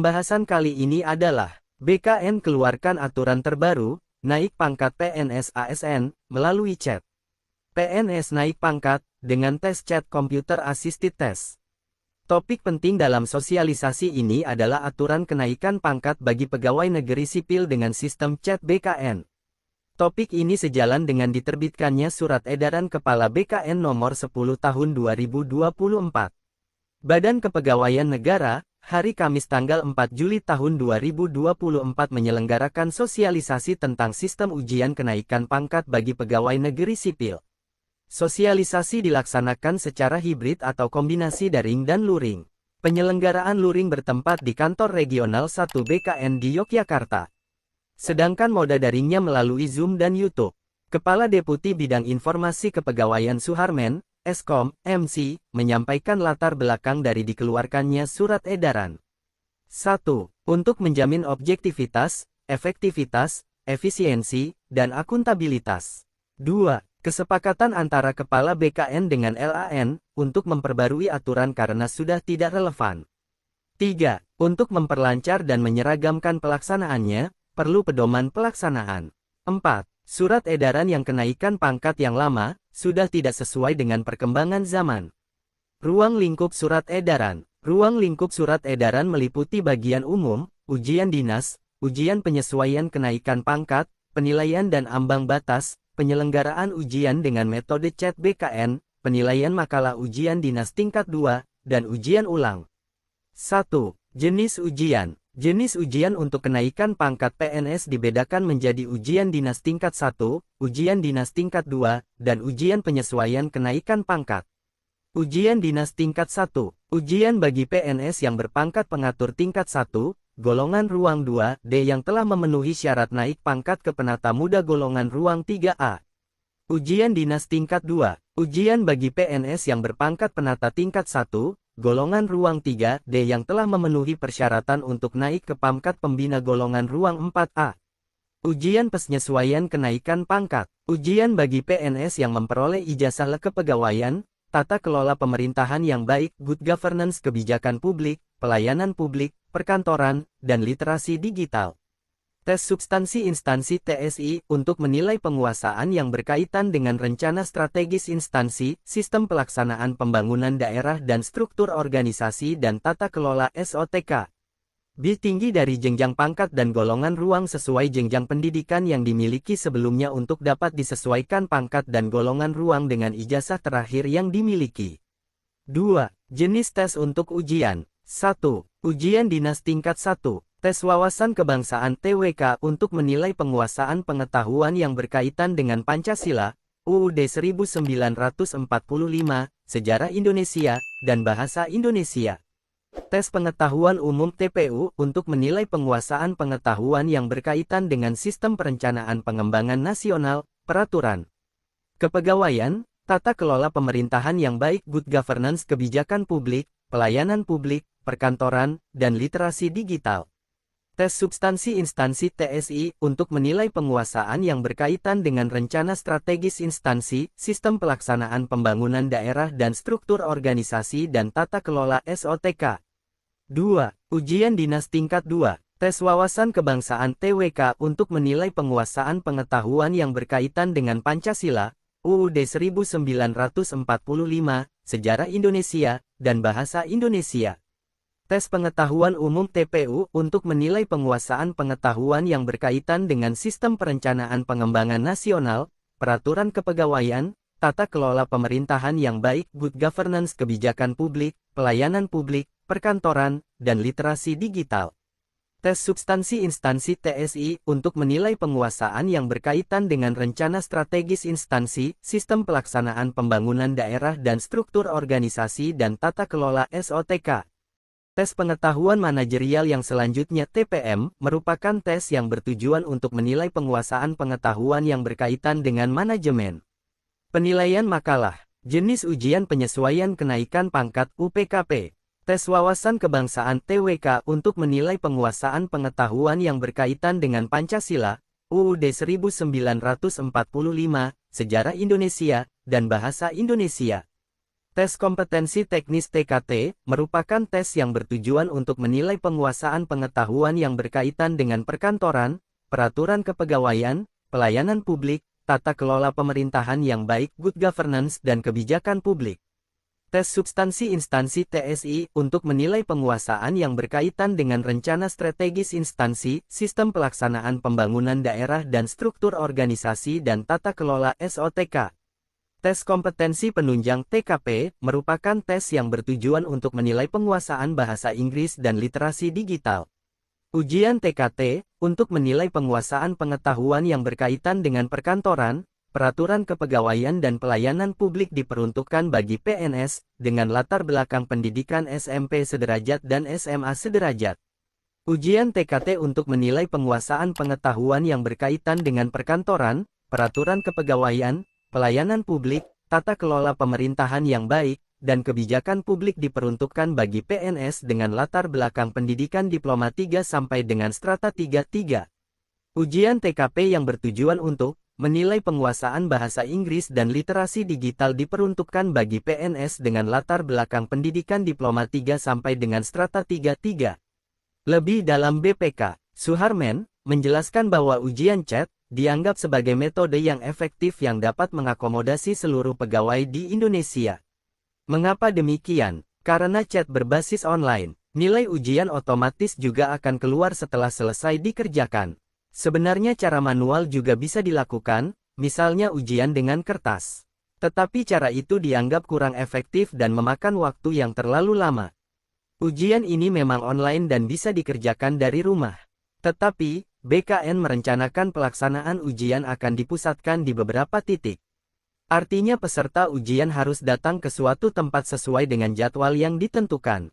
Pembahasan kali ini adalah BKN keluarkan aturan terbaru, naik pangkat PNS ASN, melalui chat. PNS naik pangkat, dengan tes chat Computer Assisted Test. Topik penting dalam sosialisasi ini adalah aturan kenaikan pangkat bagi pegawai negeri sipil dengan sistem chat BKN. Topik ini sejalan dengan diterbitkannya Surat Edaran Kepala BKN Nomor 10 Tahun 2024. Badan Kepegawaian Negara, hari Kamis tanggal 4 Juli tahun 2024 menyelenggarakan sosialisasi tentang sistem ujian kenaikan pangkat bagi pegawai negeri sipil. Sosialisasi dilaksanakan secara hibrid atau kombinasi daring dan luring. Penyelenggaraan luring bertempat di Kantor Regional 1 BKN di Yogyakarta. Sedangkan moda daringnya melalui Zoom dan YouTube. Kepala Deputi Bidang Informasi Kepegawaian Suharmen, Eskom, MC, menyampaikan latar belakang dari dikeluarkannya surat edaran. 1. Untuk menjamin objektivitas, efektivitas, efisiensi, dan akuntabilitas. 2. Kesepakatan antara Kepala BKN dengan LAN, untuk memperbarui aturan karena sudah tidak relevan. 3. Untuk memperlancar dan menyeragamkan pelaksanaannya, perlu pedoman pelaksanaan. 4. Surat edaran yang kenaikan pangkat yang lama, sudah tidak sesuai dengan perkembangan zaman. Ruang lingkup surat edaran. Ruang lingkup surat edaran meliputi bagian umum, ujian dinas, ujian penyesuaian kenaikan pangkat, penilaian dan ambang batas, penyelenggaraan ujian dengan metode chat BKN, penilaian makalah ujian dinas tingkat 2, dan ujian ulang. 1. Jenis ujian. Jenis ujian untuk kenaikan pangkat PNS dibedakan menjadi ujian dinas tingkat 1, ujian dinas tingkat 2, dan ujian penyesuaian kenaikan pangkat. Ujian dinas tingkat 1, ujian bagi PNS yang berpangkat pengatur tingkat 1, golongan ruang 2D yang telah memenuhi syarat naik pangkat ke penata muda golongan ruang 3A. Ujian dinas tingkat 2, ujian bagi PNS yang berpangkat penata tingkat 1, golongan ruang 3D yang telah memenuhi persyaratan untuk naik ke pangkat pembina golongan ruang 4A. Ujian penyesuaian kenaikan pangkat. Ujian bagi PNS yang memperoleh ijazah kepegawaian, tata kelola pemerintahan yang baik, good governance kebijakan publik, pelayanan publik, perkantoran, dan literasi digital. Tes substansi instansi TSI untuk menilai penguasaan yang berkaitan dengan rencana strategis instansi, sistem pelaksanaan pembangunan daerah dan struktur organisasi dan tata kelola SOTK. B tinggi dari jenjang pangkat dan golongan ruang sesuai jenjang pendidikan yang dimiliki sebelumnya untuk dapat disesuaikan pangkat dan golongan ruang dengan ijazah terakhir yang dimiliki. 2. Jenis tes untuk ujian. 1. Ujian dinas tingkat 1. Tes wawasan kebangsaan TWK untuk menilai penguasaan pengetahuan yang berkaitan dengan Pancasila, UUD 1945, Sejarah Indonesia, dan Bahasa Indonesia. Tes pengetahuan umum TPU untuk menilai penguasaan pengetahuan yang berkaitan dengan Sistem Perencanaan Pengembangan Nasional, Peraturan Kepegawaian, Tata Kelola Pemerintahan yang Baik, Good Governance Kebijakan Publik, Pelayanan Publik, Perkantoran, dan Literasi Digital. Tes substansi instansi TSI untuk menilai penguasaan yang berkaitan dengan rencana strategis instansi, sistem pelaksanaan pembangunan daerah dan struktur organisasi dan tata kelola SOTK. 2. Ujian dinas tingkat 2. Tes wawasan kebangsaan TWK untuk menilai penguasaan pengetahuan yang berkaitan dengan Pancasila, UUD 1945, Sejarah Indonesia, dan Bahasa Indonesia. Tes pengetahuan umum TPU untuk menilai penguasaan pengetahuan yang berkaitan dengan Sistem Perencanaan Pengembangan Nasional, Peraturan Kepegawaian, Tata Kelola Pemerintahan yang Baik, Good Governance Kebijakan Publik, Pelayanan Publik, Perkantoran, dan Literasi Digital. Tes substansi instansi TSI untuk menilai penguasaan yang berkaitan dengan rencana strategis instansi, sistem pelaksanaan pembangunan daerah dan struktur organisasi dan tata kelola SOTK. Tes pengetahuan manajerial yang selanjutnya TPM, merupakan tes yang bertujuan untuk menilai penguasaan pengetahuan yang berkaitan dengan manajemen. Penilaian makalah. Jenis ujian penyesuaian kenaikan pangkat UPKP. Tes wawasan kebangsaan TWK untuk menilai penguasaan pengetahuan yang berkaitan dengan Pancasila, UUD 1945, Sejarah Indonesia, dan Bahasa Indonesia. Tes kompetensi teknis TKT merupakan tes yang bertujuan untuk menilai penguasaan pengetahuan yang berkaitan dengan perkantoran, peraturan kepegawaian, pelayanan publik, tata kelola pemerintahan yang baik, good governance, dan kebijakan publik. Tes substansi instansi TSI untuk menilai penguasaan yang berkaitan dengan rencana strategis instansi, sistem pelaksanaan pembangunan daerah dan struktur organisasi dan tata kelola SOTK. Tes kompetensi penunjang TKP merupakan tes yang bertujuan untuk menilai penguasaan bahasa Inggris dan literasi digital. Ujian TKT untuk menilai penguasaan pengetahuan yang berkaitan dengan perkantoran, peraturan kepegawaian dan pelayanan publik diperuntukkan bagi PNS dengan latar belakang pendidikan SMP sederajat dan SMA sederajat. Ujian TKT untuk menilai penguasaan pengetahuan yang berkaitan dengan perkantoran, peraturan kepegawaian, pelayanan publik, tata kelola pemerintahan yang baik, dan kebijakan publik diperuntukkan bagi PNS dengan latar belakang pendidikan diploma 3 sampai dengan strata 3-3. Ujian TKP yang bertujuan untuk menilai penguasaan bahasa Inggris dan literasi digital diperuntukkan bagi PNS dengan latar belakang pendidikan diploma 3 sampai dengan strata 3-3. Lebih dalam BPK, Suharman menjelaskan bahwa ujian CET dianggap sebagai metode yang efektif yang dapat mengakomodasi seluruh pegawai di Indonesia. Mengapa demikian? Karena CET berbasis online, nilai ujian otomatis juga akan keluar setelah selesai dikerjakan. Sebenarnya cara manual juga bisa dilakukan, misalnya ujian dengan kertas. Tetapi cara itu dianggap kurang efektif dan memakan waktu yang terlalu lama. Ujian ini memang online dan bisa dikerjakan dari rumah. Tetapi, BKN merencanakan pelaksanaan ujian akan dipusatkan di beberapa titik. Artinya peserta ujian harus datang ke suatu tempat sesuai dengan jadwal yang ditentukan.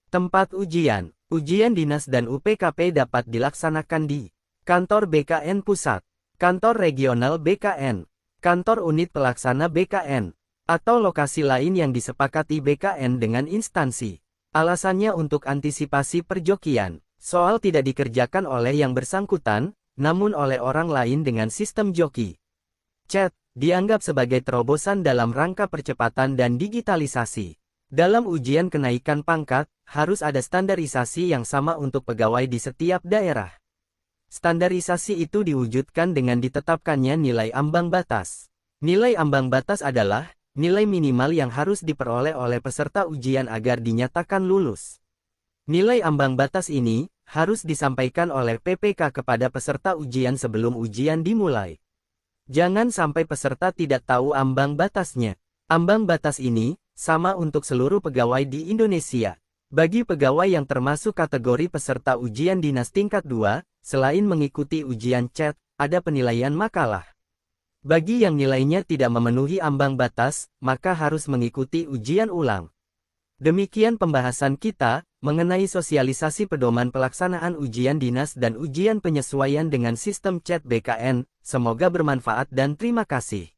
Tempat ujian, ujian dinas dan UPKP dapat dilaksanakan di Kantor BKN Pusat, Kantor Regional BKN, Kantor Unit Pelaksana BKN, atau lokasi lain yang disepakati BKN dengan instansi. Alasannya untuk antisipasi perjokian, soal tidak dikerjakan oleh yang bersangkutan, namun oleh orang lain dengan sistem joki. CET dianggap sebagai terobosan dalam rangka percepatan dan digitalisasi. Dalam ujian kenaikan pangkat, harus ada standarisasi yang sama untuk pegawai di setiap daerah. Standarisasi itu diwujudkan dengan ditetapkannya nilai ambang batas. Nilai ambang batas adalah nilai minimal yang harus diperoleh oleh peserta ujian agar dinyatakan lulus. Nilai ambang batas ini harus disampaikan oleh PPK kepada peserta ujian sebelum ujian dimulai. Jangan sampai peserta tidak tahu ambang batasnya. Ambang batas ini sama untuk seluruh pegawai di Indonesia. Bagi pegawai yang termasuk kategori peserta ujian dinas tingkat 2, selain mengikuti ujian CET, ada penilaian makalah. Bagi yang nilainya tidak memenuhi ambang batas, maka harus mengikuti ujian ulang. Demikian pembahasan kita mengenai sosialisasi pedoman pelaksanaan ujian dinas dan ujian penyesuaian dengan sistem CET BKN. Semoga bermanfaat dan terima kasih.